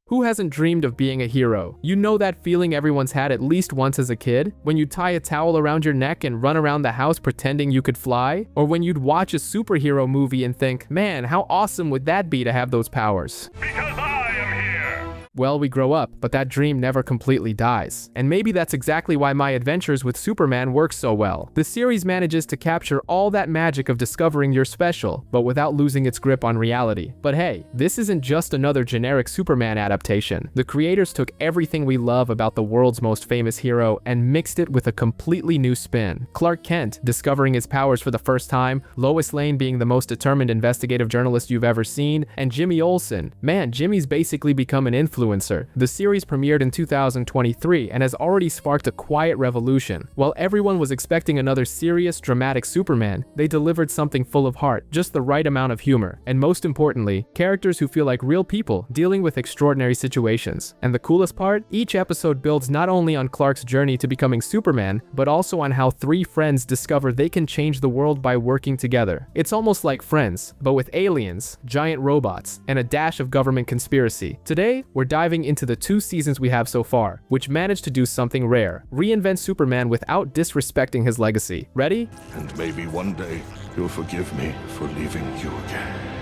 Who hasn't dreamed of being a hero? You know that feeling everyone's had at least once as a kid? When you tie a towel around your neck and run around the house pretending you could fly? Or when you'd watch a superhero movie and think, man, how awesome would that be to have those powers? Because I am here! Well, we grow up, but that dream never completely dies. And maybe that's exactly why My Adventures with Superman works so well. The series manages to capture all that magic of discovering you're special, but without losing its grip on reality. But hey, this isn't just another generic Superman adaptation. The creators took everything we love about the world's most famous hero and mixed it with a completely new spin. Clark Kent discovering his powers for the first time, Lois Lane being the most determined investigative journalist you've ever seen, and Jimmy Olsen. Man, Jimmy's basically become an influencer. The series premiered in 2023 and has already sparked a quiet revolution. While everyone was expecting another serious, dramatic Superman, they delivered something full of heart, just the right amount of humor, and most importantly, characters who feel like real people dealing with extraordinary situations. And the coolest part? Each episode builds not only on Clark's journey to becoming Superman, but also on how three friends discover they can change the world by working together. It's almost like Friends, but with aliens, giant robots, and a dash of government conspiracy. Today, we're diving into the 2 seasons we have so far, which managed to do something rare: reinvent Superman without disrespecting his legacy. Ready? And maybe one day you'll forgive me for leaving you again.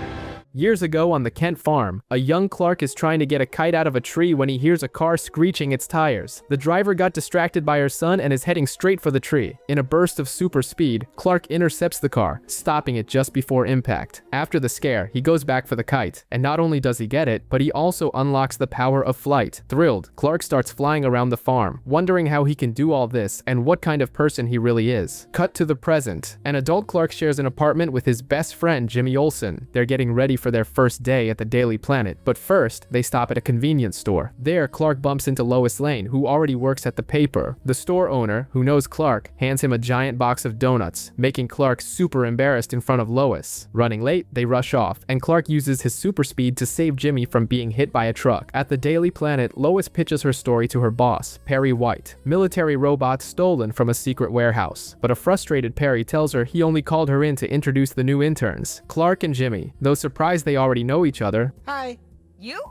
Years ago on the Kent farm, a young Clark is trying to get a kite out of a tree when he hears a car screeching its tires. The driver got distracted by her son and is heading straight for the tree. In a burst of super speed, Clark intercepts the car, stopping it just before impact. After the scare, he goes back for the kite, and not only does he get it, but he also unlocks the power of flight. Thrilled, Clark starts flying around the farm, wondering how he can do all this and what kind of person he really is. Cut to the present. An adult Clark shares an apartment with his best friend, Jimmy Olsen. They're getting ready for their first day at the Daily Planet, but first, they stop at a convenience store. There, Clark bumps into Lois Lane, who already works at the paper. The store owner, who knows Clark, hands him a giant box of donuts, making Clark super embarrassed in front of Lois. Running late, they rush off, and Clark uses his super speed to save Jimmy from being hit by a truck. At the Daily Planet, Lois pitches her story to her boss, Perry White. Military robots stolen from a secret warehouse. But a frustrated Perry tells her he only called her in to introduce the new interns, Clark and Jimmy. Though surprised they already know each other. Hi. You?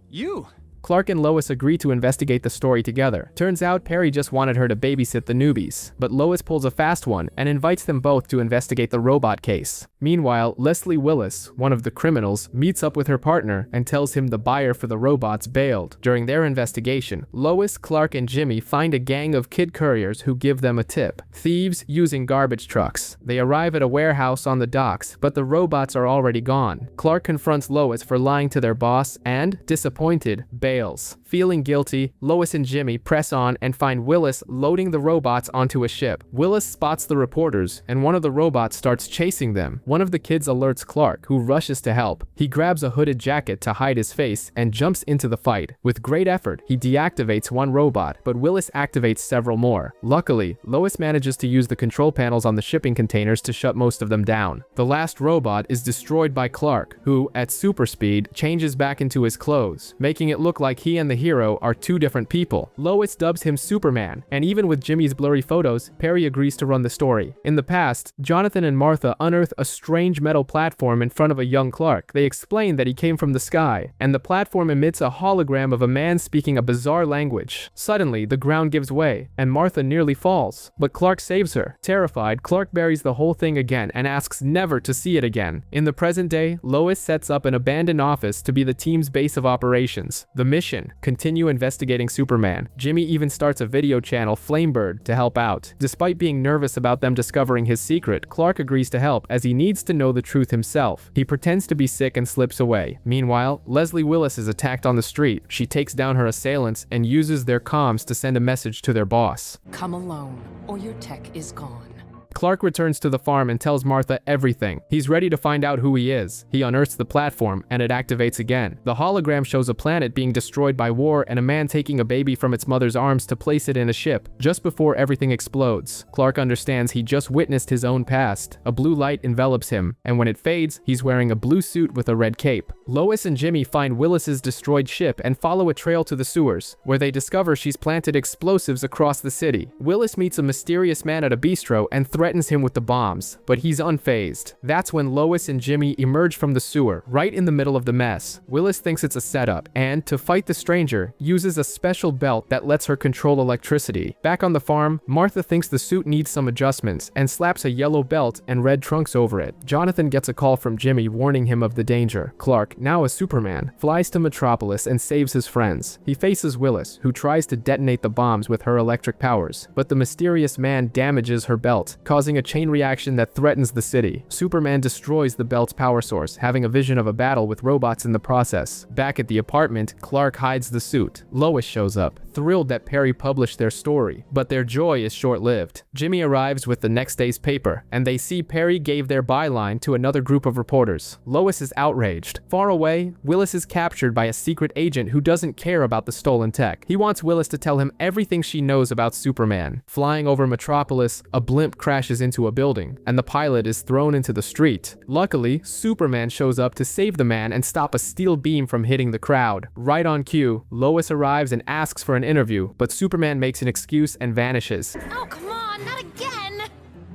You? Clark and Lois agree to investigate the story together. Turns out Perry just wanted her to babysit the newbies, but Lois pulls a fast one and invites them both to investigate the robot case. Meanwhile, Leslie Willis, one of the criminals, meets up with her partner and tells him the buyer for the robots bailed. During their investigation, Lois, Clark, and Jimmy find a gang of kid couriers who give them a tip. Thieves using garbage trucks. They arrive at a warehouse on the docks, but the robots are already gone. Clark confronts Lois for lying to their boss and, disappointed, bails. Feeling guilty, Lois and Jimmy press on and find Willis loading the robots onto a ship. Willis spots the reporters, and one of the robots starts chasing them. One of the kids alerts Clark, who rushes to help. He grabs a hooded jacket to hide his face and jumps into the fight. With great effort, he deactivates one robot, but Willis activates several more. Luckily, Lois manages to use the control panels on the shipping containers to shut most of them down. The last robot is destroyed by Clark, who, at super speed, changes back into his clothes, making it look like he and the hero are 2 different people. Lois dubs him Superman, and even with Jimmy's blurry photos, Perry agrees to run the story. In the past, Jonathan and Martha unearth a strange metal platform in front of a young Clark. They explain that he came from the sky, and the platform emits a hologram of a man speaking a bizarre language. Suddenly, the ground gives way, and Martha nearly falls, but Clark saves her. Terrified, Clark buries the whole thing again and asks never to see it again. In the present day, Lois sets up an abandoned office to be the team's base of operations. The mission: continue investigating Superman. Jimmy even starts a video channel, Flamebird, to help out. Despite being nervous about them discovering his secret, Clark agrees to help as he needs to know the truth himself. He pretends to be sick and slips away. Meanwhile, Leslie Willis is attacked on the street. She takes down her assailants and uses their comms to send a message to their boss. Come alone, or your tech is gone. Clark returns to the farm and tells Martha everything. He's ready to find out who he is. He unearths the platform, and it activates again. The hologram shows a planet being destroyed by war and a man taking a baby from its mother's arms to place it in a ship. Just before everything explodes, Clark understands he just witnessed his own past. A blue light envelops him, and when it fades, he's wearing a blue suit with a red cape. Lois and Jimmy find Willis's destroyed ship and follow a trail to the sewers, where they discover she's planted explosives across the city. Willis meets a mysterious man at a bistro and threatens threatens him with the bombs, but he's unfazed. That's when Lois and Jimmy emerge from the sewer, right in the middle of the mess. Willis thinks it's a setup, and to fight the stranger, uses a special belt that lets her control electricity. Back on the farm, Martha thinks the suit needs some adjustments, and slaps a yellow belt and red trunks over it. Jonathan gets a call from Jimmy warning him of the danger. Clark, now a Superman, flies to Metropolis and saves his friends. He faces Willis, who tries to detonate the bombs with her electric powers, but the mysterious man damages her belt, causing a chain reaction that threatens the city. Superman destroys the belt's power source, having a vision of a battle with robots in the process. Back at the apartment, Clark hides the suit. Lois shows up, thrilled that Perry published their story, but their joy is short-lived. Jimmy arrives with the next day's paper, and they see Perry gave their byline to another group of reporters. Lois is outraged. Far away, Willis is captured by a secret agent who doesn't care about the stolen tech. He wants Willis to tell him everything she knows about Superman. Flying over Metropolis, a blimp crashes into a building, and the pilot is thrown into the street. Luckily, Superman shows up to save the man and stop a steel beam from hitting the crowd. Right on cue, Lois arrives and asks for an interview, but Superman makes an excuse and vanishes. Oh, come on, not again!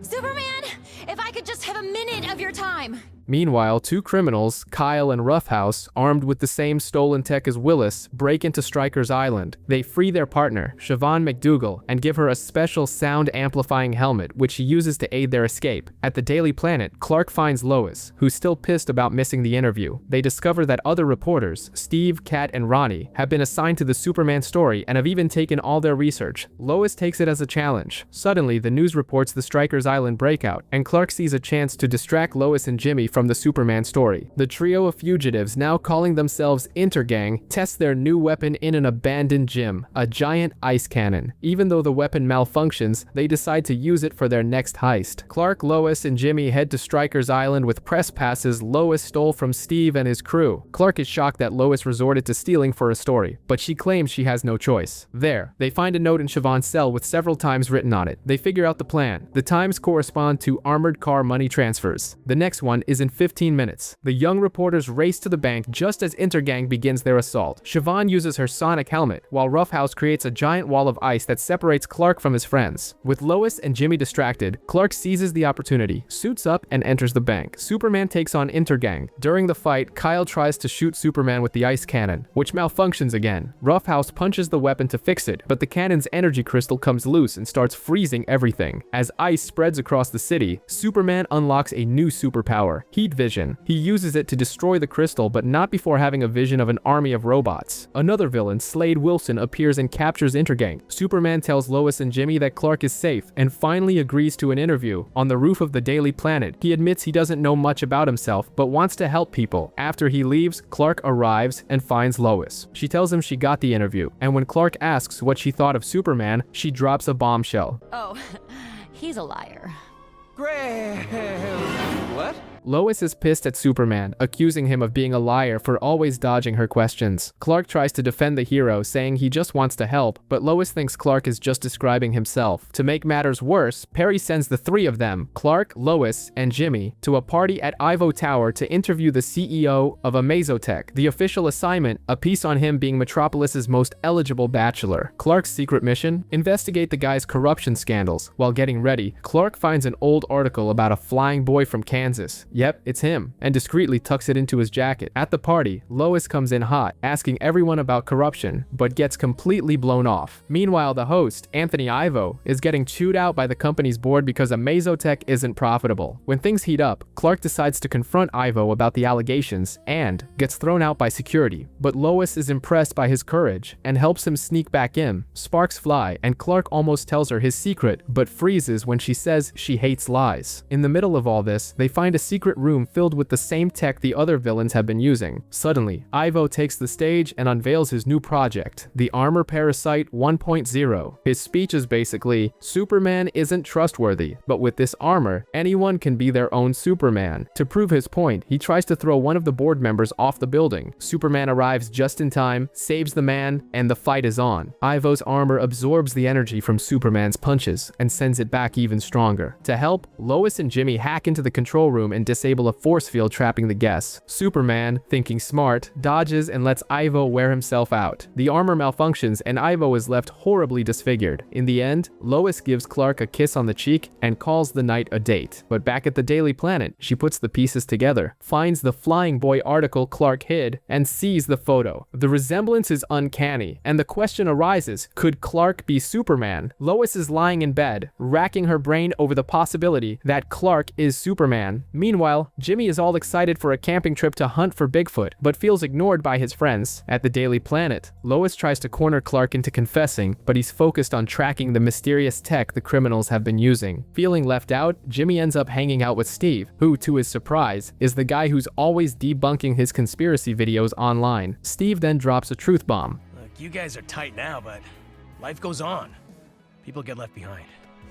Superman, if I could just have a minute of your time. Meanwhile, two criminals, Kyle and Roughhouse, armed with the same stolen tech as Willis, break into Stryker's Island. They free their partner, Siobhan McDougal, and give her a special sound-amplifying helmet, which she uses to aid their escape. At the Daily Planet, Clark finds Lois, who's still pissed about missing the interview. They discover that other reporters, Steve, Kat, and Ronnie, have been assigned to the Superman story and have even taken all their research. Lois takes it as a challenge. Suddenly, the news reports the Stryker's Island breakout, and Clark sees a chance to distract Lois and Jimmy from the Superman story. The trio of fugitives, now calling themselves Intergang, test their new weapon in an abandoned gym, a giant ice cannon. Even though the weapon malfunctions, they decide to use it for their next heist. Clark, Lois, and Jimmy head to Stryker's Island with press passes Lois stole from Steve and his crew. Clark is shocked that Lois resorted to stealing for a story, but she claims she has no choice. There, they find a note in Siobhan's cell with several times written on it. They figure out the plan. The times correspond to armored car money transfers. The next one is in 15 minutes. The young reporters race to the bank just as Intergang begins their assault. Siobhan uses her sonic helmet, while Roughhouse creates a giant wall of ice that separates Clark from his friends. With Lois and Jimmy distracted, Clark seizes the opportunity, suits up, and enters the bank. Superman takes on Intergang. During the fight, Kyle tries to shoot Superman with the ice cannon, which malfunctions again. Roughhouse punches the weapon to fix it, but the cannon's energy crystal comes loose and starts freezing everything. As ice spreads across the city, Superman unlocks a new superpower, heat vision. He uses it to destroy the crystal, but not before having a vision of an army of robots. Another villain, Slade Wilson, appears and captures Intergang. Superman tells Lois and Jimmy that Clark is safe, and finally agrees to an interview. On the roof of the Daily Planet, he admits he doesn't know much about himself, but wants to help people. After he leaves, Clark arrives and finds Lois. She tells him she got the interview, and when Clark asks what she thought of Superman, she drops a bombshell. Oh, he's a liar. Graham! What? Lois is pissed at Superman, accusing him of being a liar for always dodging her questions. Clark tries to defend the hero, saying he just wants to help, but Lois thinks Clark is just describing himself. To make matters worse, Perry sends the three of them, Clark, Lois, and Jimmy, to a party at Ivo Tower to interview the CEO of Amazotech. The official assignment, a piece on him being Metropolis's most eligible bachelor. Clark's secret mission? Investigate the guy's corruption scandals. While getting ready, Clark finds an old article about a flying boy from Kansas. Yep, it's him, and discreetly tucks it into his jacket. At the party, Lois comes in hot, asking everyone about corruption, but gets completely blown off. Meanwhile, the host, Anthony Ivo, is getting chewed out by the company's board because Amazotech isn't profitable. When things heat up, Clark decides to confront Ivo about the allegations and gets thrown out by security, but Lois is impressed by his courage and helps him sneak back in. Sparks fly, and Clark almost tells her his secret, but freezes when she says she hates lies. In the middle of all this, they find a secret room filled with the same tech the other villains have been using. Suddenly, Ivo takes the stage and unveils his new project, the Armor Parasite 1.0. His speech is basically, Superman isn't trustworthy, but with this armor, anyone can be their own Superman. To prove his point, he tries to throw one of the board members off the building. Superman arrives just in time, saves the man, and the fight is on. Ivo's armor absorbs the energy from Superman's punches and sends it back even stronger. To help, Lois and Jimmy hack into the control room and disable a force field trapping the guests. Superman, thinking smart, dodges and lets Ivo wear himself out. The armor malfunctions and Ivo is left horribly disfigured. In the end, Lois gives Clark a kiss on the cheek and calls the night a date. But back at the Daily Planet, she puts the pieces together, finds the Flying Boy article Clark hid, and sees the photo. The resemblance is uncanny, and the question arises, could Clark be Superman? Lois is lying in bed, racking her brain over the possibility that Clark is Superman. Meanwhile, Jimmy is all excited for a camping trip to hunt for Bigfoot, but feels ignored by his friends. At the Daily Planet, Lois tries to corner Clark into confessing, but he's focused on tracking the mysterious tech the criminals have been using. Feeling left out, Jimmy ends up hanging out with Steve, who, to his surprise, is the guy who's always debunking his conspiracy videos online. Steve then drops a truth bomb. Look, you guys are tight now, but life goes on. People get left behind.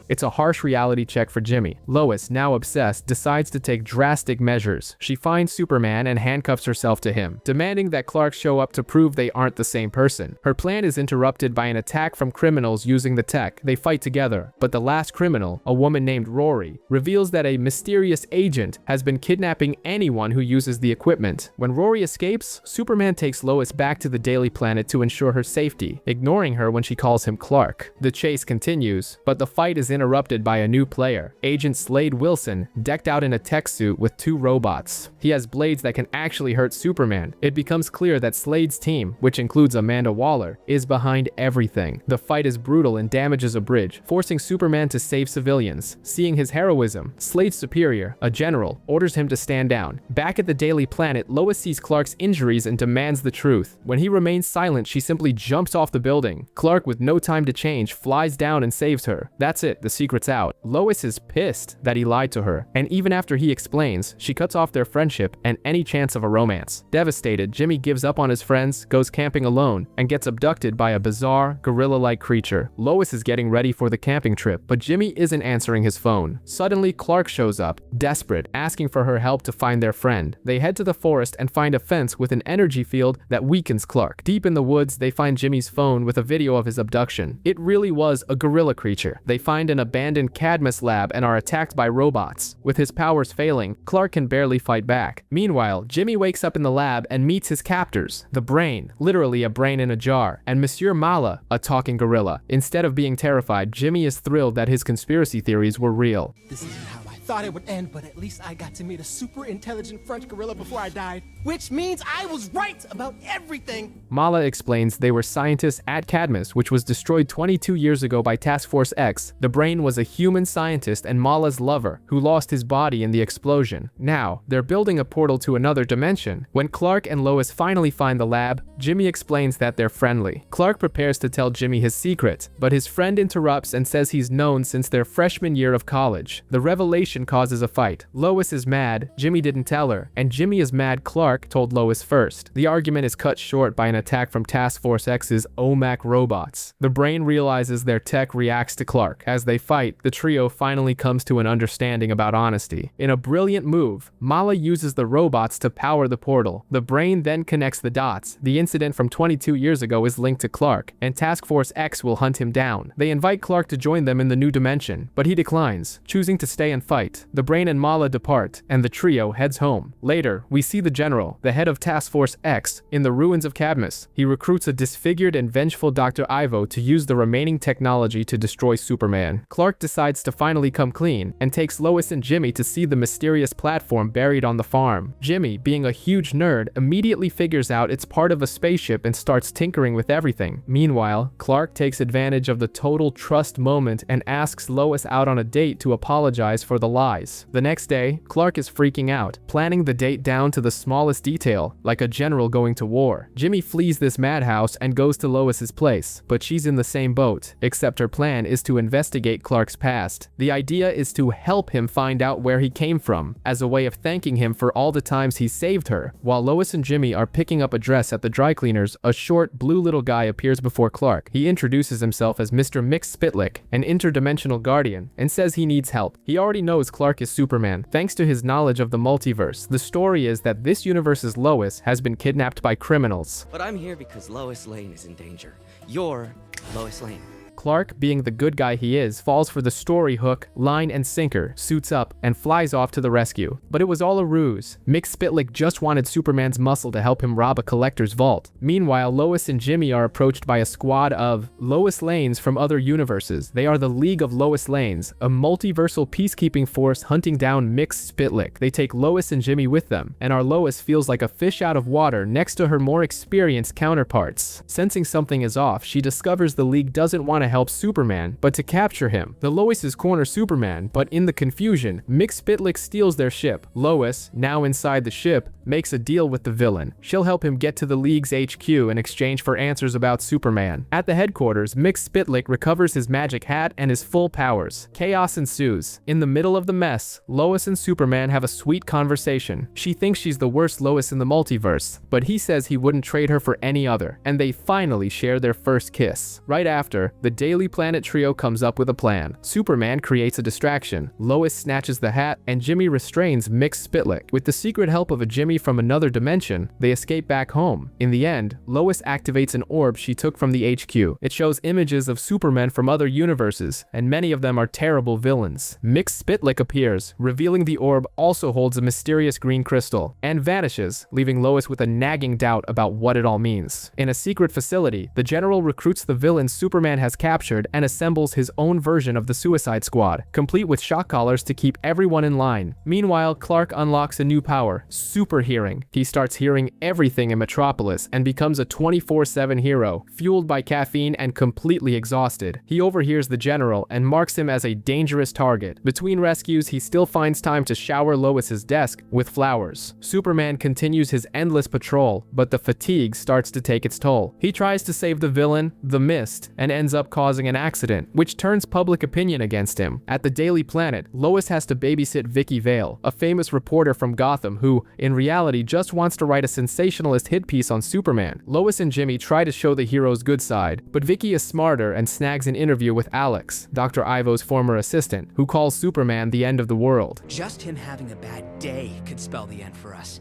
It's a harsh reality check for Jimmy. Lois, now obsessed, decides to take drastic measures. She finds Superman and handcuffs herself to him, demanding that Clark show up to prove they aren't the same person. Her plan is interrupted by an attack from criminals using the tech. They fight together, but the last criminal, a woman named Rory, reveals that a mysterious agent has been kidnapping anyone who uses the equipment. When Rory escapes, Superman takes Lois back to the Daily Planet to ensure her safety, ignoring her when she calls him Clark. The chase continues, but the fight is interrupted by a new player, Agent Slade Wilson, decked out in a tech suit with 2 robots. He has blades that can actually hurt Superman. It becomes clear that Slade's team, which includes Amanda Waller, is behind everything. The fight is brutal and damages a bridge, forcing Superman to save civilians. Seeing his heroism, Slade's superior, a general, orders him to stand down. Back at the Daily Planet, Lois sees Clark's injuries and demands the truth. When he remains silent, she simply jumps off the building. Clark, with no time to change, flies down and saves her. That's it. The secret's out. Lois is pissed that he lied to her, and even after he explains, she cuts off their friendship and any chance of a romance. Devastated, Jimmy gives up on his friends, goes camping alone, and gets abducted by a bizarre, gorilla-like creature. Lois is getting ready for the camping trip, but Jimmy isn't answering his phone. Suddenly, Clark shows up, desperate, asking for her help to find their friend. They head to the forest and find a fence with an energy field that weakens Clark. Deep in the woods, they find Jimmy's phone with a video of his abduction. It really was a gorilla creature. They find an abandoned Cadmus lab and are attacked by robots. With his powers failing, Clark can barely fight back. Meanwhile, Jimmy wakes up in the lab and meets his captors, the Brain, literally a brain in a jar, and Monsieur Mala, a talking gorilla. Instead of being terrified, Jimmy is thrilled that his conspiracy theories were real. This isn't how I thought it would end, but at least I got to meet a super intelligent French gorilla before I died, which means I was right about everything. Mala explains they were scientists at Cadmus, which was destroyed 22 years ago by Task Force X. The Brain was a human scientist and Mala's lover, who lost his body in the explosion. Now, they're building a portal to another dimension. When Clark and Lois finally find the lab, Jimmy explains that they're friendly. Clark prepares to tell Jimmy his secret, but his friend interrupts and says he's known since their freshman year of college. The revelation causes a fight. Lois is mad Jimmy didn't tell her, and Jimmy is mad Clark told Lois first. The argument is cut short by an attack from Task Force X's OMAC robots. The Brain realizes their tech reacts to Clark. As they fight, the trio finally comes to an understanding about honesty. In a brilliant move, Mala uses the robots to power the portal. The Brain then connects the dots. The incident from 22 years ago is linked to Clark, and Task Force X will hunt him down. They invite Clark to join them in the new dimension, but he declines, choosing to stay and fight. The Brain and Mala depart, and the trio heads home. Later, we see the General, the head of Task Force X, in the ruins of Cadmus. He recruits a disfigured and vengeful Dr. Ivo to use the remaining technology to destroy Superman. Clark decides to finally come clean, and takes Lois and Jimmy to see the mysterious platform buried on the farm. Jimmy, being a huge nerd, immediately figures out it's part of a spaceship and starts tinkering with everything. Meanwhile, Clark takes advantage of the total trust moment and asks Lois out on a date to apologize for the lies. The next day, Clark is freaking out, planning the date down to the smallest detail, like a general going to war. Jimmy flees this madhouse and goes to Lois's place, but she's in the same boat, except her plan is to investigate Clark's past. The idea is to help him find out where he came from, as a way of thanking him for all the times he saved her. While Lois and Jimmy are picking up a dress at the dry cleaners, a short, blue little guy appears before Clark. He introduces himself as Mr. Mick Spitlick, an interdimensional guardian, and says he needs help. He already knows Clark is Superman, thanks to his knowledge of the multiverse. The story is that this universe's Lois has been kidnapped by criminals. But I'm here because Lois Lane is in danger. You're Lois Lane. Clark, being the good guy he is, falls for the story hook, line and sinker, suits up, and flies off to the rescue. But it was all a ruse. Mick Spitlick just wanted Superman's muscle to help him rob a collector's vault. Meanwhile, Lois and Jimmy are approached by a squad of Lois Lanes from other universes. They are the League of Lois Lanes, a multiversal peacekeeping force hunting down Mick Spitlick. They take Lois and Jimmy with them, and our Lois feels like a fish out of water next to her more experienced counterparts. Sensing something is off, she discovers the League doesn't want to help Superman, but to capture him. The Loises corner Superman, but in the confusion, Mick Spitlick steals their ship. Lois, now inside the ship, makes a deal with the villain. She'll help him get to the League's HQ in exchange for answers about Superman. At the headquarters, Mick Spitlick recovers his magic hat and his full powers. Chaos ensues. In the middle of the mess, Lois and Superman have a sweet conversation. She thinks she's the worst Lois in the multiverse, but he says he wouldn't trade her for any other, and they finally share their first kiss. Right after, the Daily Planet trio comes up with a plan. Superman creates a distraction, Lois snatches the hat, and Jimmy restrains Mick Spitlick. With the secret help of a Jimmy from another dimension, they escape back home. In the end, Lois activates an orb she took from the HQ. It shows images of Supermen from other universes, and many of them are terrible villains. Mick Spitlick appears, revealing the orb also holds a mysterious green crystal, and vanishes, leaving Lois with a nagging doubt about what it all means. In a secret facility, the General recruits the villains Superman has captured and assembles his own version of the Suicide Squad, complete with shock collars to keep everyone in line. Meanwhile, Clark unlocks a new power, super hearing. He starts hearing everything in Metropolis and becomes a 24/7 hero, fueled by caffeine and completely exhausted. He overhears the General and marks him as a dangerous target. Between rescues, he still finds time to shower Lois's desk with flowers. Superman continues his endless patrol, but the fatigue starts to take its toll. He tries to save the villain, the Mist, and ends up causing an accident, which turns public opinion against him. At the Daily Planet, Lois has to babysit Vicky Vale, a famous reporter from Gotham who, in reality, just wants to write a sensationalist hit piece on Superman. Lois and Jimmy try to show the hero's good side, but Vicky is smarter and snags an interview with Alex, Dr. Ivo's former assistant, who calls Superman the end of the world. Just him having a bad day could spell the end for us.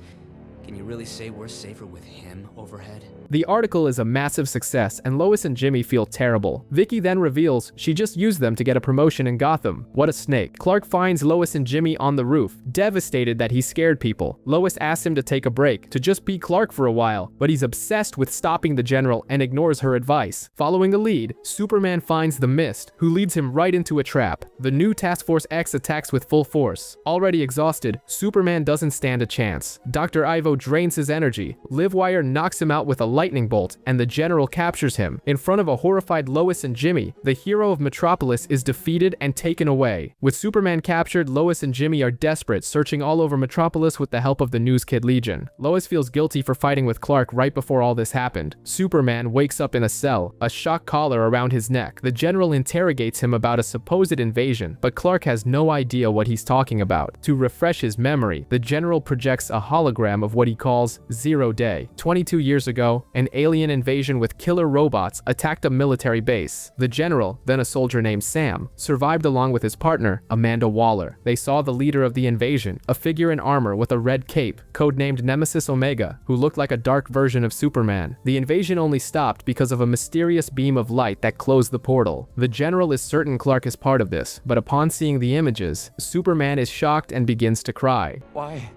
Can you really say we're safer with him overhead? The article is a massive success, and Lois and Jimmy feel terrible. Vicky then reveals she just used them to get a promotion in Gotham. What a snake. Clark finds Lois and Jimmy on the roof, devastated that he scared people. Lois asks him to take a break, to just be Clark for a while, but he's obsessed with stopping the General and ignores her advice. Following a lead, Superman finds the Mist, who leads him right into a trap. The new Task Force X attacks with full force. Already exhausted, Superman doesn't stand a chance. Dr. Ivo drains his energy. Livewire knocks him out with a lightning bolt, and the General captures him. In front of a horrified Lois and Jimmy, the hero of Metropolis is defeated and taken away. With Superman captured, Lois and Jimmy are desperate, searching all over Metropolis with the help of the News Kid Legion. Lois feels guilty for fighting with Clark right before all this happened. Superman wakes up in a cell, a shock collar around his neck. The General interrogates him about a supposed invasion, but Clark has no idea what he's talking about. To refresh his memory, the General projects a hologram of what he calls Zero Day. 22 years ago, an alien invasion with killer robots attacked a military base. The General, then a soldier named Sam, survived along with his partner, Amanda Waller. They saw the leader of the invasion, a figure in armor with a red cape, codenamed Nemesis Omega, who looked like a dark version of Superman. The invasion only stopped because of a mysterious beam of light that closed the portal. The General is certain Clark is part of this, but upon seeing the images, Superman is shocked and begins to cry. Why?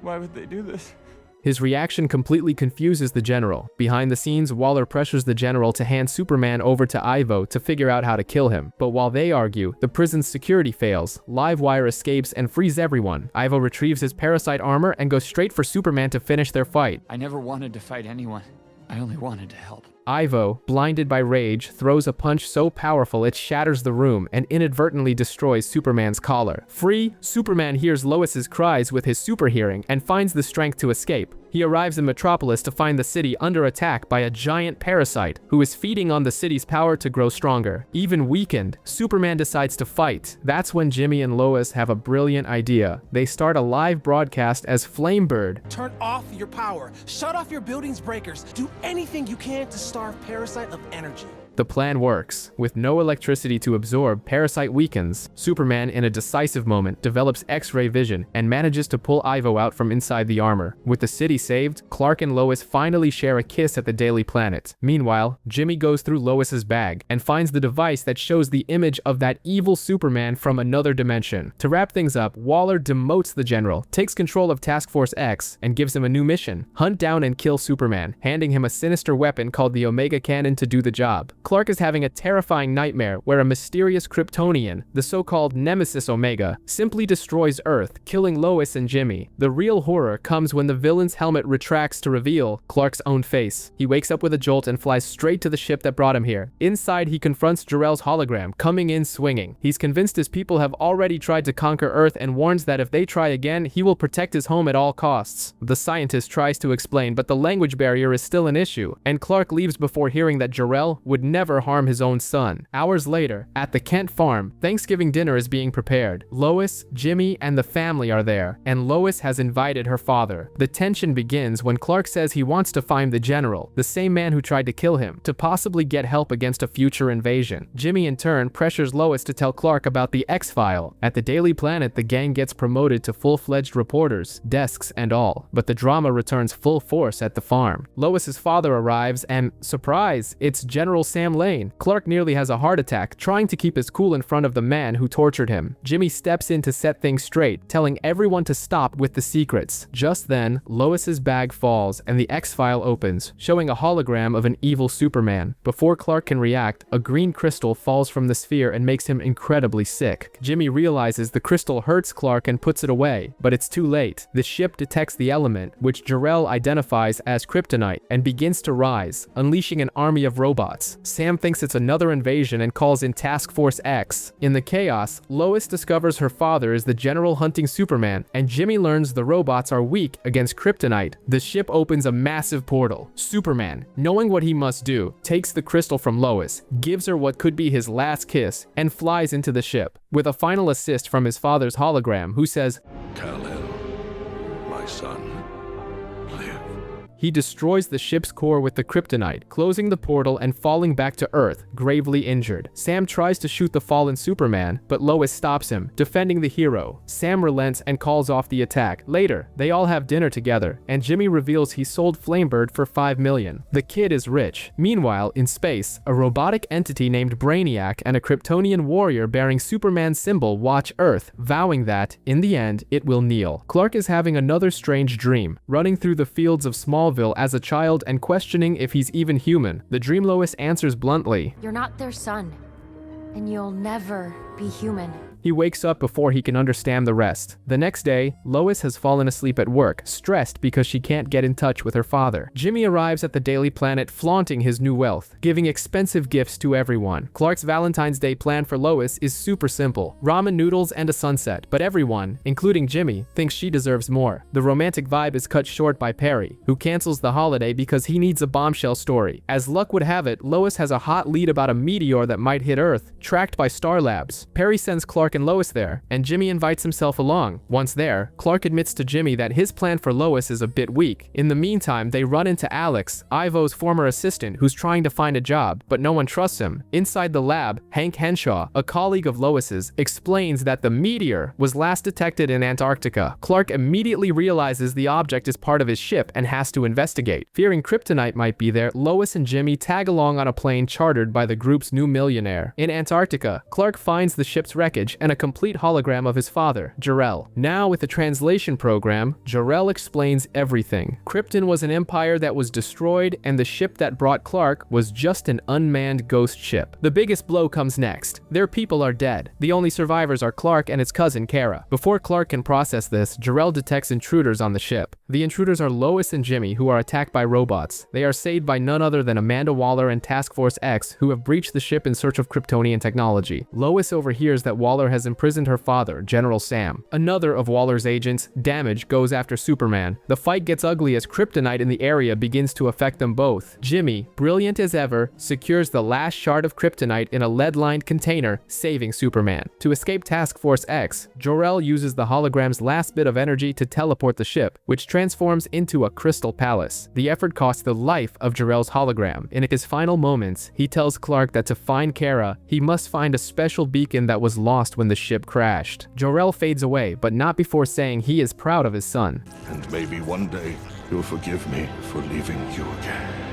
Why would they do this? His reaction completely confuses the General. Behind the scenes, Waller pressures the General to hand Superman over to Ivo to figure out how to kill him. But while they argue, the prison's security fails. Livewire escapes and frees everyone. Ivo retrieves his parasite armor and goes straight for Superman to finish their fight. I never wanted to fight anyone. I only wanted to help. Ivo, blinded by rage, throws a punch so powerful it shatters the room and inadvertently destroys Superman's collar. Free, Superman hears Lois's cries with his super hearing and finds the strength to escape. He arrives in Metropolis to find the city under attack by a giant parasite who is feeding on the city's power to grow stronger. Even weakened, Superman decides to fight. That's when Jimmy and Lois have a brilliant idea. They start a live broadcast as Flamebird. Turn off your power. Shut off your building's breakers. Do anything you can to starve Parasite of energy. The plan works. With no electricity to absorb, Parasite weakens. Superman, in a decisive moment, develops X-ray vision and manages to pull Ivo out from inside the armor. With the city saved, Clark and Lois finally share a kiss at the Daily Planet. Meanwhile, Jimmy goes through Lois's bag and finds the device that shows the image of that evil Superman from another dimension. To wrap things up, Waller demotes the general, takes control of Task Force X, and gives him a new mission: hunt down and kill Superman, handing him a sinister weapon called the Omega Cannon to do the job. Clark is having a terrifying nightmare where a mysterious Kryptonian, the so-called Nemesis Omega, simply destroys Earth, killing Lois and Jimmy. The real horror comes when the villain's helmet retracts to reveal Clark's own face. He wakes up with a jolt and flies straight to the ship that brought him here. Inside, he confronts Jor-El's hologram, coming in swinging. He's convinced his people have already tried to conquer Earth and warns that if they try again, he will protect his home at all costs. The scientist tries to explain, but the language barrier is still an issue, and Clark leaves before hearing that Jor-El would never harm his own son. Hours later, at the Kent farm, Thanksgiving dinner is being prepared. Lois, Jimmy, and the family are there, and Lois has invited her father. The tension begins when Clark says he wants to find the general, the same man who tried to kill him, to possibly get help against a future invasion. Jimmy in turn pressures Lois to tell Clark about the X-File. At the Daily Planet, the gang gets promoted to full-fledged reporters, desks and all, but the drama returns full force at the farm. Lois's father arrives and, surprise, it's General Sam Lane. Clark nearly has a heart attack, trying to keep his cool in front of the man who tortured him. Jimmy steps in to set things straight, telling everyone to stop with the secrets. Just then, Lois's bag falls and the X-File opens, showing a hologram of an evil Superman. Before Clark can react, a green crystal falls from the sphere and makes him incredibly sick. Jimmy realizes the crystal hurts Clark and puts it away, but it's too late. The ship detects the element, which Jor-El identifies as kryptonite, and begins to rise, unleashing an army of robots. Sam thinks it's another invasion and calls in Task Force X. In the chaos, Lois discovers her father is the general hunting Superman, and Jimmy learns the robots are weak against kryptonite. The ship opens a massive portal. Superman, knowing what he must do, takes the crystal from Lois, gives her what could be his last kiss, and flies into the ship. With a final assist from his father's hologram, who says, Tell him, my son, live. he destroys the ship's core with the kryptonite, closing the portal and falling back to Earth, gravely injured. Sam tries to shoot the fallen Superman, but Lois stops him, defending the hero. Sam relents and calls off the attack. Later, they all have dinner together, and Jimmy reveals he sold Flamebird for $5 million. The kid is rich. Meanwhile, in space, a robotic entity named Brainiac and a Kryptonian warrior bearing Superman's symbol watch Earth, vowing that, in the end, it will kneel. Clark is having another strange dream, running through the fields of Smallville as a child and questioning if he's even human. The dream Lois answers bluntly, You're not their son, and you'll never be human. He wakes up before he can understand the rest. The next day, Lois has fallen asleep at work, stressed because she can't get in touch with her father. Jimmy arrives at the Daily Planet flaunting his new wealth, giving expensive gifts to everyone. Clark's Valentine's Day plan for Lois is super simple: ramen noodles and a sunset, but everyone, including Jimmy, thinks she deserves more. The romantic vibe is cut short by Perry, who cancels the holiday because he needs a bombshell story. As luck would have it, Lois has a hot lead about a meteor that might hit Earth, tracked by Star Labs. Perry sends Clark and Lois there, and Jimmy invites himself along. Once there, Clark admits to Jimmy that his plan for Lois is a bit weak. In the meantime, they run into Alex, Ivo's former assistant, who's trying to find a job, but no one trusts him. Inside the lab, Hank Henshaw, a colleague of Lois's, explains that the meteor was last detected in Antarctica. Clark immediately realizes the object is part of his ship and has to investigate. Fearing kryptonite might be there, Lois and Jimmy tag along on a plane chartered by the group's new millionaire. In Antarctica, Clark finds the ship's wreckage and a complete hologram of his father, Jor-El. Now, with the translation program, Jor-El explains everything. Krypton was an empire that was destroyed, and the ship that brought Clark was just an unmanned ghost ship. The biggest blow comes next. Their people are dead. The only survivors are Clark and his cousin Kara. Before Clark can process this, Jor-El detects intruders on the ship. The intruders are Lois and Jimmy, who are attacked by robots. They are saved by none other than Amanda Waller and Task Force X, who have breached the ship in search of Kryptonian technology. Lois overhears that Waller has imprisoned her father, General Sam. Another of Waller's agents, Damage, goes after Superman. The fight gets ugly as kryptonite in the area begins to affect them both. Jimmy, brilliant as ever, secures the last shard of kryptonite in a lead-lined container, saving Superman. To escape Task Force X, Jor-El uses the hologram's last bit of energy to teleport the ship, which transforms into a crystal palace. The effort costs the life of Jor-El's hologram. In his final moments, he tells Clark that to find Kara, he must find a special beacon that was lost when the ship crashed. Jor-El fades away, but not before saying he is proud of his son. And maybe one day you'll forgive me for leaving you again.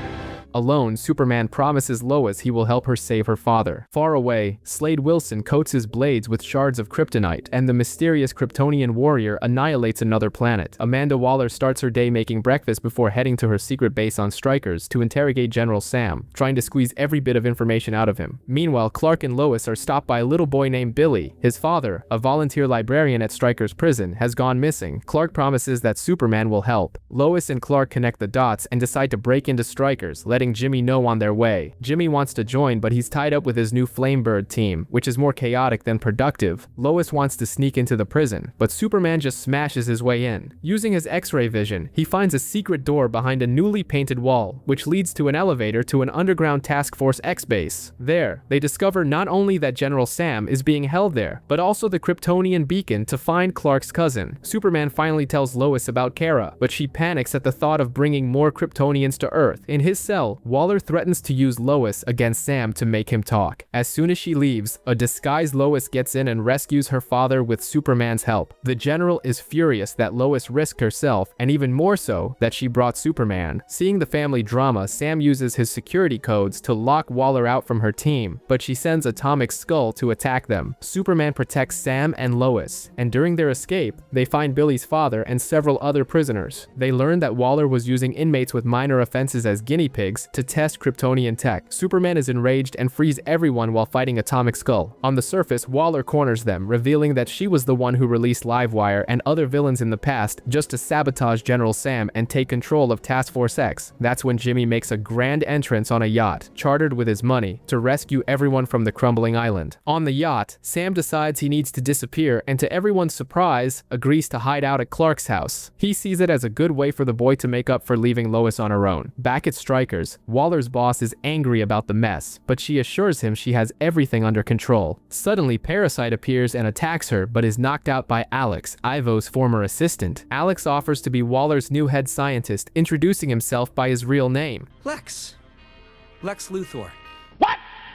Alone, Superman promises Lois he will help her save her father. Far away, Slade Wilson coats his blades with shards of kryptonite, and the mysterious Kryptonian warrior annihilates another planet. Amanda Waller starts her day making breakfast before heading to her secret base on Strikers to interrogate General Sam, trying to squeeze every bit of information out of him. Meanwhile, Clark and Lois are stopped by a little boy named Billy. His father, a volunteer librarian at Strikers prison, has gone missing. Clark promises that Superman will help. Lois and Clark connect the dots and decide to break into Strikers, letting Jimmy know on their way. Jimmy wants to join, but he's tied up with his new Flamebird team, which is more chaotic than productive. Lois wants to sneak into the prison, but Superman just smashes his way in. Using his X-ray vision, he finds a secret door behind a newly painted wall, which leads to an elevator to an underground Task Force X base. There, they discover not only that General Sam is being held there, but also the Kryptonian beacon to find Clark's cousin. Superman finally tells Lois about Kara, but she panics at the thought of bringing more Kryptonians to Earth. In his cell, Waller threatens to use Lois against Sam to make him talk. As soon as she leaves, a disguised Lois gets in and rescues her father with Superman's help. The General is furious that Lois risked herself, and even more so that she brought Superman. Seeing the family drama, Sam uses his security codes to lock Waller out from her team, but she sends Atomic Skull to attack them. Superman protects Sam and Lois, and during their escape, they find Billy's father and several other prisoners. They learn that Waller was using inmates with minor offenses as guinea pigs to test Kryptonian tech. Superman is enraged and frees everyone while fighting Atomic Skull. On the surface, Waller corners them, revealing that she was the one who released Livewire and other villains in the past just to sabotage General Sam and take control of Task Force X. That's when Jimmy makes a grand entrance on a yacht, chartered with his money, to rescue everyone from the crumbling island. On the yacht, Sam decides he needs to disappear and to everyone's surprise, agrees to hide out at Clark's house. He sees it as a good way for the boy to make up for leaving Lois on her own. Back at Strikers, Waller's boss is angry about the mess, but she assures him she has everything under control. Suddenly, Parasite appears and attacks her, but is knocked out by Alex, Ivo's former assistant. Alex offers to be Waller's new head scientist, introducing himself by his real name. Lex Luthor.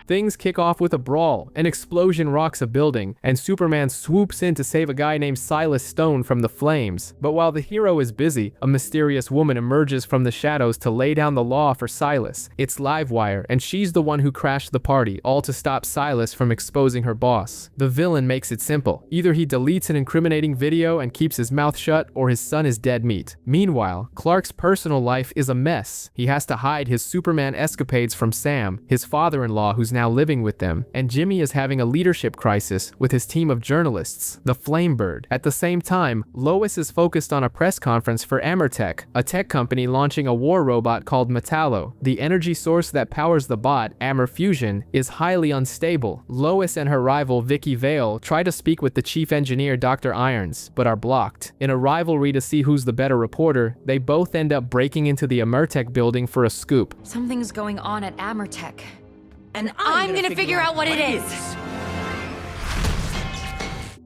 Things kick off with a brawl, an explosion rocks a building, and Superman swoops in to save a guy named Silas Stone from the flames. But while the hero is busy, a mysterious woman emerges from the shadows to lay down the law for Silas. It's Livewire, and she's the one who crashed the party, all to stop Silas from exposing her boss. The villain makes it simple. Either he deletes an incriminating video and keeps his mouth shut, or his son is dead meat. Meanwhile, Clark's personal life is a mess. He has to hide his Superman escapades from Sam, his father-in-law who's now living with them, and Jimmy is having a leadership crisis with his team of journalists, the Flamebird. At the same time, Lois is focused on a press conference for Amertech, a tech company launching a war robot called Metallo. The energy source that powers the bot, Amer Fusion, is highly unstable. Lois and her rival Vicky Vale try to speak with the chief engineer Dr. Irons, but are blocked. In a rivalry to see who's the better reporter, they both end up breaking into the Amertech building for a scoop. Something's going on at Amertech. And I'm gonna figure out what it is.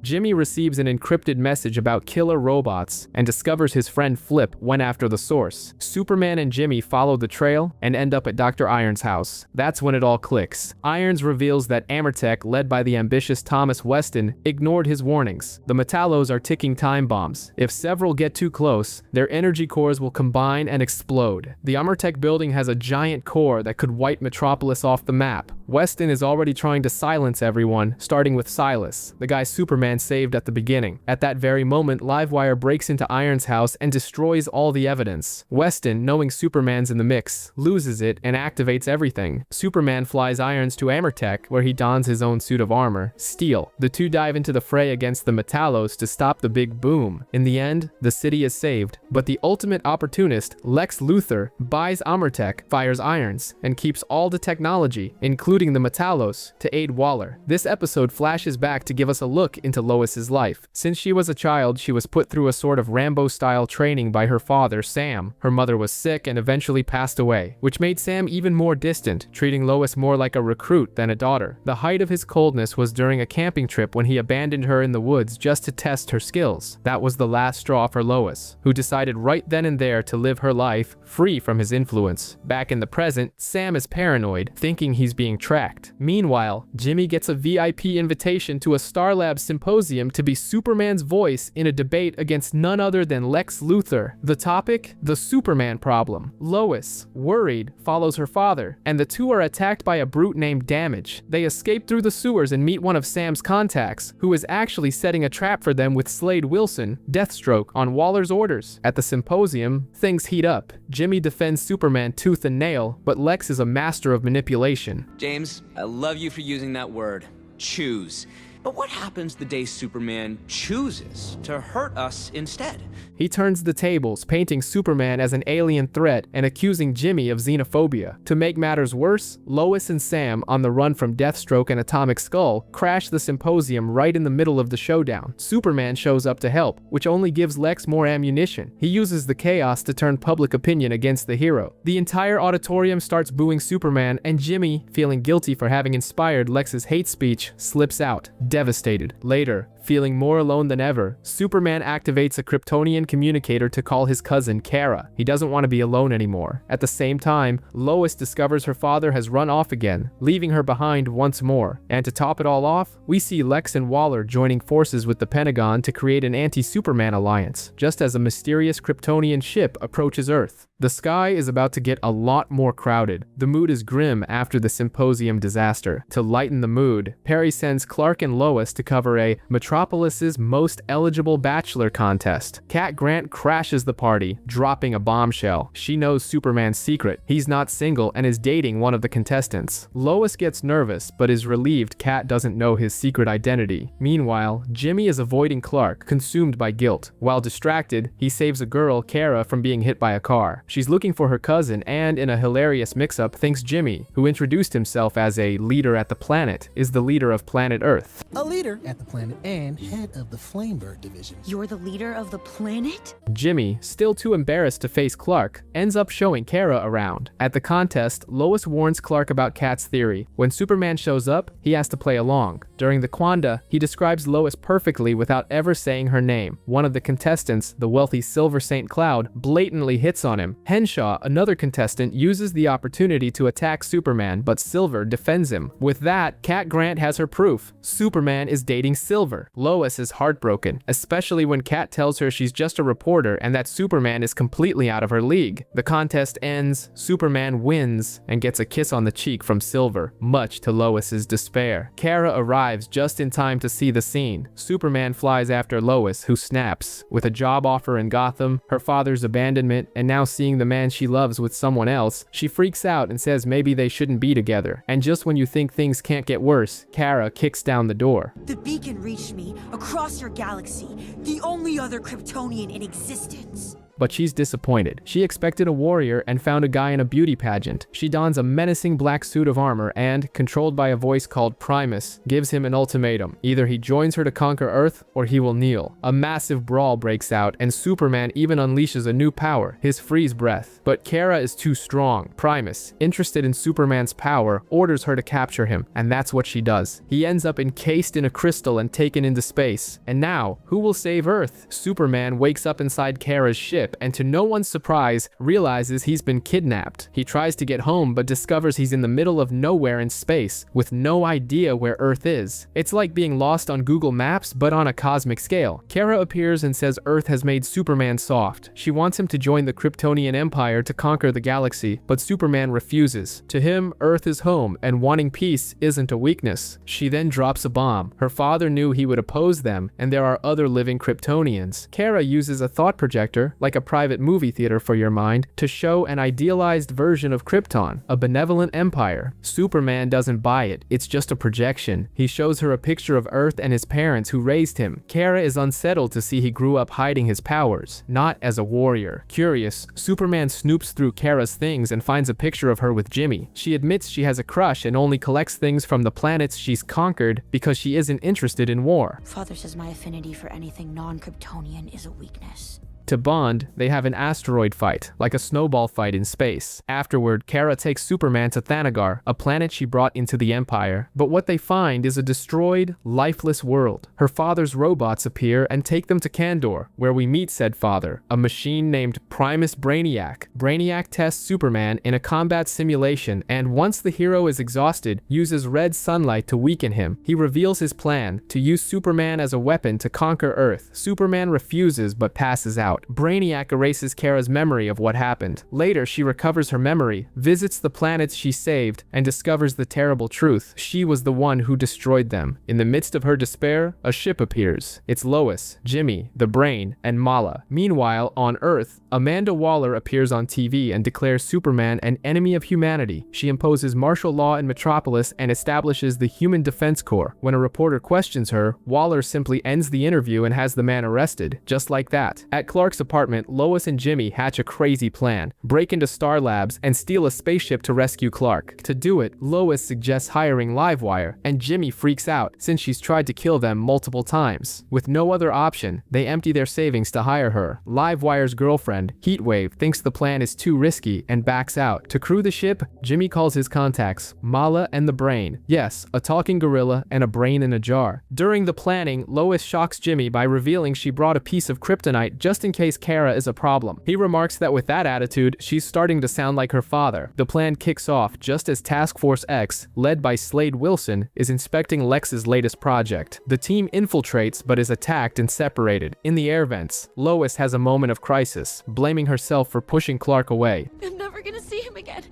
Jimmy receives an encrypted message about killer robots and discovers his friend Flip went after the source. Superman and Jimmy follow the trail and end up at Dr. Irons' house. That's when it all clicks. Irons reveals that Amertech, led by the ambitious Thomas Weston, ignored his warnings. The Metallos are ticking time bombs. If several get too close, their energy cores will combine and explode. The Amertech building has a giant core that could wipe Metropolis off the map. Weston is already trying to silence everyone, starting with Silas, the guy Superman saved at the beginning. At that very moment, Livewire breaks into Irons' house and destroys all the evidence. Weston, knowing Superman's in the mix, loses it and activates everything. Superman flies Irons to Amertech, where he dons his own suit of armor, Steel. The two dive into the fray against the Metallos to stop the big boom. In the end, the city is saved, but the ultimate opportunist, Lex Luthor, buys Amertech, fires Irons, and keeps all the technology, including including the Metalos, to aid Waller. This episode flashes back to give us a look into Lois's life. Since she was a child, she was put through a sort of Rambo-style training by her father, Sam. Her mother was sick and eventually passed away, which made Sam even more distant, treating Lois more like a recruit than a daughter. The height of his coldness was during a camping trip when he abandoned her in the woods just to test her skills. That was the last straw for Lois, who decided right then and there to live her life free from his influence. Back in the present, Sam is paranoid, thinking he's being tracked. Meanwhile, Jimmy gets a VIP invitation to a Star Labs symposium to be Superman's voice in a debate against none other than Lex Luthor. The topic? The Superman problem. Lois, worried, follows her father, and the two are attacked by a brute named Damage. They escape through the sewers and meet one of Sam's contacts, who is actually setting a trap for them with Slade Wilson, Deathstroke, on Waller's orders. At the symposium, things heat up. Jimmy defends Superman tooth and nail, but Lex is a master of manipulation. James, I love you for using that word, choose. But what happens the day Superman chooses to hurt us instead? He turns the tables, painting Superman as an alien threat and accusing Jimmy of xenophobia. To make matters worse, Lois and Sam, on the run from Deathstroke and Atomic Skull, crash the symposium right in the middle of the showdown. Superman shows up to help, which only gives Lex more ammunition. He uses the chaos to turn public opinion against the hero. The entire auditorium starts booing Superman, and Jimmy, feeling guilty for having inspired Lex's hate speech, slips out, devastated. Later, feeling more alone than ever, Superman activates a Kryptonian communicator to call his cousin Kara. He doesn't want to be alone anymore. At the same time, Lois discovers her father has run off again, leaving her behind once more. And to top it all off, we see Lex and Waller joining forces with the Pentagon to create an anti-Superman alliance, just as a mysterious Kryptonian ship approaches Earth. The sky is about to get a lot more crowded. The mood is grim after the symposium disaster. To lighten the mood, Perry sends Clark and Lois to cover a Metropolis's Most Eligible Bachelor contest. Cat Grant crashes the party, dropping a bombshell. She knows Superman's secret. He's not single and is dating one of the contestants. Lois gets nervous, but is relieved Cat doesn't know his secret identity. Meanwhile, Jimmy is avoiding Clark, consumed by guilt. While distracted, he saves a girl, Kara, from being hit by a car. She's looking for her cousin and, in a hilarious mix-up, thinks Jimmy, who introduced himself as a leader at the planet, is the leader of planet Earth. A leader at the planet and head of the Flamebird division. You're the leader of the planet? Jimmy, still too embarrassed to face Clark, ends up showing Kara around. At the contest, Lois warns Clark about Cat's theory. When Superman shows up, he has to play along. During the quanda, he describes Lois perfectly without ever saying her name. One of the contestants, the wealthy Silver St. Cloud, blatantly hits on him. Henshaw, another contestant, uses the opportunity to attack Superman, but Silver defends him. With that, Cat Grant has her proof. Superman is dating Silver. Lois is heartbroken, especially when Cat tells her she's just a reporter and that Superman is completely out of her league. The contest ends, Superman wins, and gets a kiss on the cheek from Silver, much to Lois's despair. Kara arrives just in time to see the scene. Superman flies after Lois, who snaps. With a job offer in Gotham, her father's abandonment, and now seeing the man she loves with someone else, she freaks out and says maybe they shouldn't be together. And just when you think things can't get worse, Kara kicks down the door. The beacon reached me across your galaxy, the only other Kryptonian in existence. But she's disappointed. She expected a warrior and found a guy in a beauty pageant. She dons a menacing black suit of armor and, controlled by a voice called Primus, gives him an ultimatum. Either he joins her to conquer Earth, or he will kneel. A massive brawl breaks out, and Superman even unleashes a new power, his freeze breath. But Kara is too strong. Primus, interested in Superman's power, orders her to capture him, and that's what she does. He ends up encased in a crystal and taken into space. And now, who will save Earth? Superman wakes up inside Kara's ship, and to no one's surprise, realizes he's been kidnapped. He tries to get home, but discovers he's in the middle of nowhere in space, with no idea where Earth is. It's like being lost on Google Maps, but on a cosmic scale. Kara appears and says Earth has made Superman soft. She wants him to join the Kryptonian Empire to conquer the galaxy, but Superman refuses. To him, Earth is home, and wanting peace isn't a weakness. She then drops a bomb. Her father knew he would oppose them, and there are other living Kryptonians. Kara uses a thought projector, like a private movie theater for your mind to show an idealized version of Krypton, a benevolent empire. Superman doesn't buy it, it's just a projection. He shows her a picture of Earth and his parents who raised him. Kara is unsettled to see he grew up hiding his powers, not as a warrior. Curious, Superman snoops through Kara's things and finds a picture of her with Jimmy. She admits she has a crush and only collects things from the planets she's conquered because she isn't interested in war. Father says my affinity for anything non-Kryptonian is a weakness. To bond, they have an asteroid fight, like a snowball fight in space. Afterward, Kara takes Superman to Thanagar, a planet she brought into the Empire. But what they find is a destroyed, lifeless world. Her father's robots appear and take them to Kandor, where we meet said father, a machine named Primus Brainiac. Brainiac tests Superman in a combat simulation, and once the hero is exhausted, uses red sunlight to weaken him. He reveals his plan, to use Superman as a weapon to conquer Earth. Superman refuses but passes out. Brainiac erases Kara's memory of what happened. Later, she recovers her memory, visits the planets she saved, and discovers the terrible truth. She was the one who destroyed them. In the midst of her despair, a ship appears. It's Lois, Jimmy, the Brain, and Mala. Meanwhile, on Earth, Amanda Waller appears on TV and declares Superman an enemy of humanity. She imposes martial law in Metropolis and establishes the Human Defense Corps. When a reporter questions her, Waller simply ends the interview and has the man arrested. Just like that. At Clark's apartment, Lois and Jimmy hatch a crazy plan, break into Star Labs, and steal a spaceship to rescue Clark. To do it, Lois suggests hiring Livewire, and Jimmy freaks out since she's tried to kill them multiple times. With no other option, they empty their savings to hire her. Livewire's girlfriend, Heatwave, thinks the plan is too risky and backs out. To crew the ship, Jimmy calls his contacts, Mala and the Brain. Yes, a talking gorilla and a brain in a jar. During the planning, Lois shocks Jimmy by revealing she brought a piece of kryptonite just in case Kara is a problem. He remarks that with that attitude, she's starting to sound like her father. The plan kicks off just as Task Force X, led by Slade Wilson, is inspecting Lex's latest project. The team infiltrates but is attacked and separated. In the air vents, Lois has a moment of crisis, blaming herself for pushing Clark away. I'm never gonna see him again.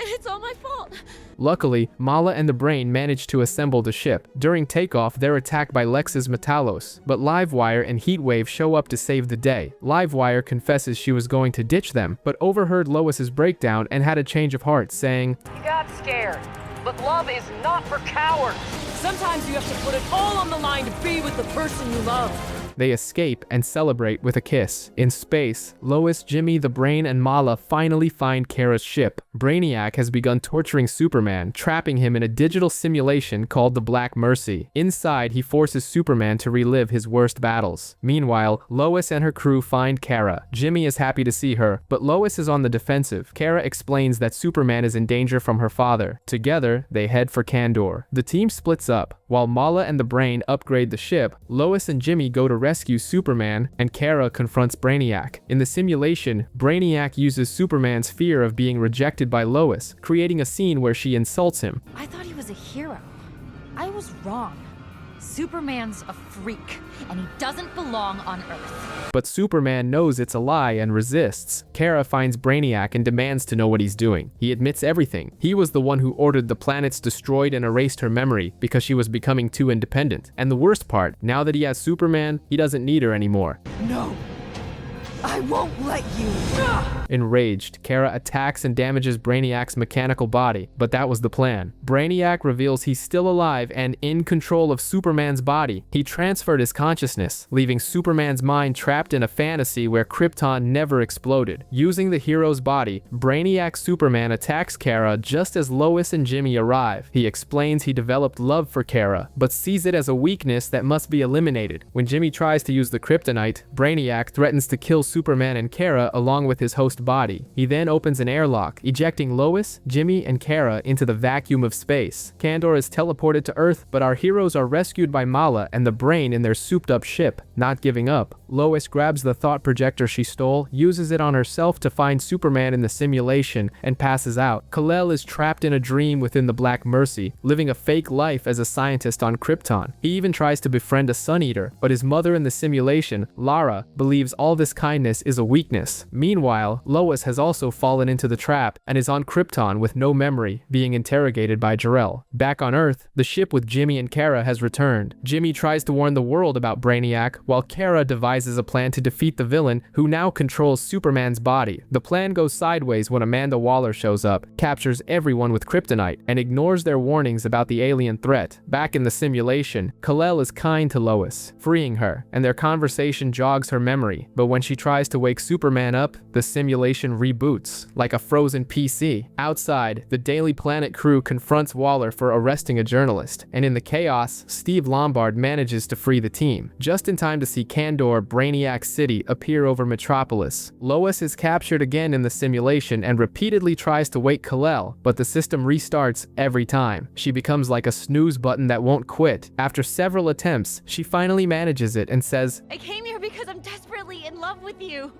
And it's all my fault. Luckily, Mala and the Brain manage to assemble the ship. During takeoff, they're attacked by Lex's Metalos, but Livewire and Heatwave show up to save the day. Livewire confesses she was going to ditch them, but overheard Lois's breakdown and had a change of heart, saying, You got scared, but love is not for cowards. Sometimes you have to put it all on the line to be with the person you love. They escape and celebrate with a kiss. In space, Lois, Jimmy, the Brain, and Mala finally find Kara's ship. Brainiac has begun torturing Superman, trapping him in a digital simulation called the Black Mercy. Inside, he forces Superman to relive his worst battles. Meanwhile, Lois and her crew find Kara. Jimmy is happy to see her, but Lois is on the defensive. Kara explains that Superman is in danger from her father. Together, they head for Kandor. The team splits up. While Mala and the Brain upgrade the ship, Lois and Jimmy go to rescue Superman, and Kara confronts Brainiac. In the simulation, Brainiac uses Superman's fear of being rejected by Lois, creating a scene where she insults him. I thought he was a hero. I was wrong. Superman's a freak, and he doesn't belong on Earth. But Superman knows it's a lie and resists. Kara finds Brainiac and demands to know what he's doing. He admits everything. He was the one who ordered the planets destroyed and erased her memory because she was becoming too independent. And the worst part, now that he has Superman, he doesn't need her anymore. No, I won't let you. Enraged, Kara attacks and damages Brainiac's mechanical body, but that was the plan. Brainiac reveals he's still alive and in control of Superman's body. He transferred his consciousness, leaving Superman's mind trapped in a fantasy where Krypton never exploded. Using the hero's body, Brainiac Superman attacks Kara just as Lois and Jimmy arrive. He explains he developed love for Kara, but sees it as a weakness that must be eliminated. When Jimmy tries to use the kryptonite, Brainiac threatens to kill Superman and Kara along with his host body. He then opens an airlock, ejecting Lois, Jimmy, and Kara into the vacuum of space. Kandor is teleported to Earth, but our heroes are rescued by Mala and the Brain in their souped-up ship. Not giving up, Lois grabs the thought projector she stole, uses it on herself to find Superman in the simulation, and passes out. Kal-El is trapped in a dream within the Black Mercy, living a fake life as a scientist on Krypton. He even tries to befriend a Sun Eater, but his mother in the simulation, Lara, believes all this kindness kindness is a weakness. Meanwhile, Lois has also fallen into the trap and is on Krypton with no memory, being interrogated by Jor-El. Back on Earth, the ship with Jimmy and Kara has returned. Jimmy tries to warn the world about Brainiac, while Kara devises a plan to defeat the villain, who now controls Superman's body. The plan goes sideways when Amanda Waller shows up, captures everyone with kryptonite, and ignores their warnings about the alien threat. Back in the simulation, Kal-El is kind to Lois, freeing her, and their conversation jogs her memory. But when she tries to wake Superman up, the simulation reboots, like a frozen PC. Outside, the Daily Planet crew confronts Waller for arresting a journalist, and in the chaos, Steve Lombard manages to free the team, just in time to see Kandor, Brainiac City, appear over Metropolis. Lois is captured again in the simulation and repeatedly tries to wake Kal-El, but the system restarts every time. She becomes like a snooze button that won't quit. After several attempts, she finally manages it and says, I came here because I'm desperately in love with you.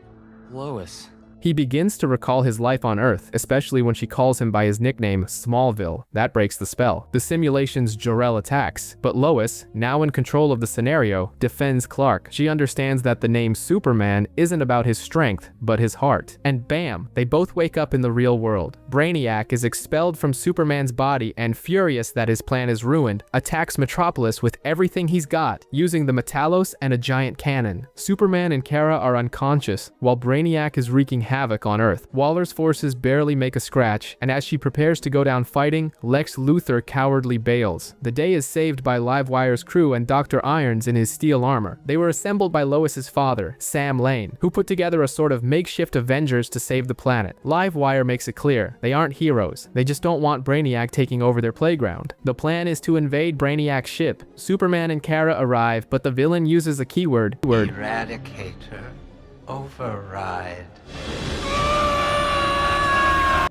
Lois. He begins to recall his life on Earth, especially when she calls him by his nickname, Smallville. That breaks the spell. The simulation's Jor-El attacks, but Lois, now in control of the scenario, defends Clark. She understands that the name Superman isn't about his strength, but his heart. And bam, they both wake up in the real world. Brainiac is expelled from Superman's body and, furious that his plan is ruined, attacks Metropolis with everything he's got, using the Metalos and a giant cannon. Superman and Kara are unconscious, while Brainiac is wreaking havoc on Earth. Waller's forces barely make a scratch, and as she prepares to go down fighting, Lex Luthor cowardly bails. The day is saved by Livewire's crew and Dr. Irons in his steel armor. They were assembled by Lois's father, Sam Lane, who put together a sort of makeshift Avengers to save the planet. Livewire makes it clear they aren't heroes, they just don't want Brainiac taking over their playground. The plan is to invade Brainiac's ship. Superman and Kara arrive, but the villain uses a keyword, Eradicator. Override.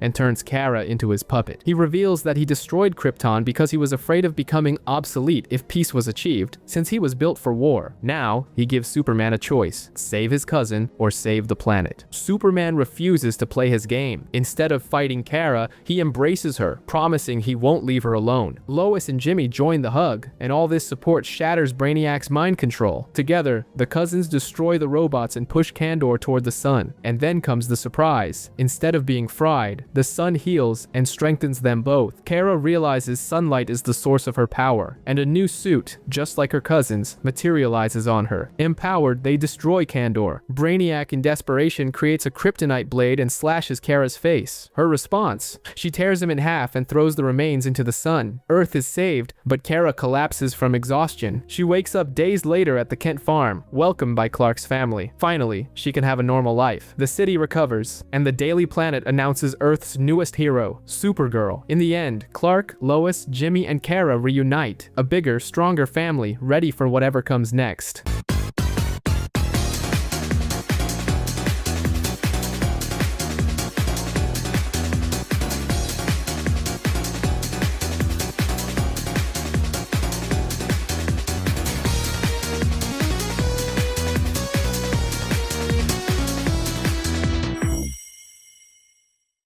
and turns Kara into his puppet. He reveals that he destroyed Krypton because he was afraid of becoming obsolete if peace was achieved, since he was built for war. Now, he gives Superman a choice: save his cousin or save the planet. Superman refuses to play his game. Instead of fighting Kara, he embraces her, promising he won't leave her alone. Lois and Jimmy join the hug, and all this support shatters Brainiac's mind control. Together, the cousins destroy the robots and push Kandor toward the sun. And then comes the surprise. Instead of being fried, the sun heals and strengthens them both. Kara realizes sunlight is the source of her power, and a new suit, just like her cousins, materializes on her. Empowered, they destroy Kandor. Brainiac, in desperation, creates a kryptonite blade and slashes Kara's face. Her response: she tears him in half and throws the remains into the sun. Earth is saved, but Kara collapses from exhaustion. She wakes up days later at the Kent farm, welcomed by Clark's family. Finally, she can have a normal life. The city recovers, and the Daily Planet announces Earth's newest hero, Supergirl. In the end, Clark, Lois, Jimmy, and Kara reunite, a bigger, stronger family, ready for whatever comes next.